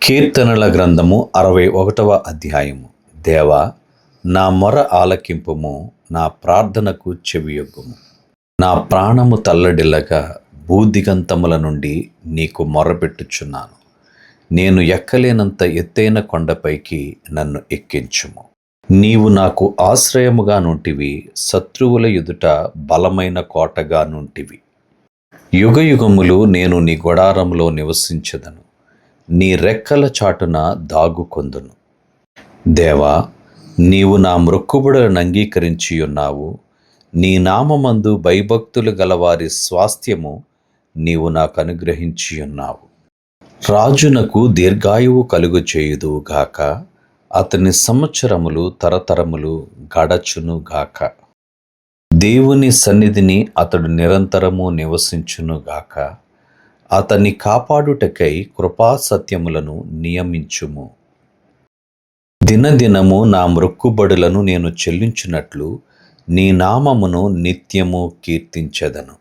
కీర్తనల గ్రంథము 61వ అధ్యాయము. దేవా, నా మొర ఆలకింపుము, నా ప్రార్థనకు చెవియొగ్గుము. నా ప్రాణము తల్లడిల్లగా భూదిగంతముల నుండి నీకు మొరపెట్టుచున్నాను. నేను ఎక్కలేనంత ఎత్తైన కొండపైకి నన్ను ఎక్కించుము. నీవు నాకు ఆశ్రయముగా నుంటివి, శత్రువుల ఎదుట బలమైన కోటగా నుంటివి. యుగయుగములు నేను నీ గుడారములో నివసించెదను, నీ రెక్కల చాటున దాగుకొందును. దేవా, నీవు నా మ్రొక్కుబడులను అంగీకరించి ఉన్నావు. నీ నామమందు భయభక్తులు గలవారి స్వాస్థ్యము నీవు నాకు అనుగ్రహించి ఉన్నావు. రాజునకు దీర్ఘాయువు కలుగు చేయుదు గాక, అతని సంవత్సరములు తరతరములు గడచును గాక. దేవుని సన్నిధిని అతడు నిరంతరము నివసించును గాక. అతన్ని కాపాడుటకై కృపాసత్యములను నియమించుము. దినదినము నా మ్రొక్కుబడులను నేను చెల్లించున్నట్లు నీ నామమును నిత్యము కీర్తించెదను.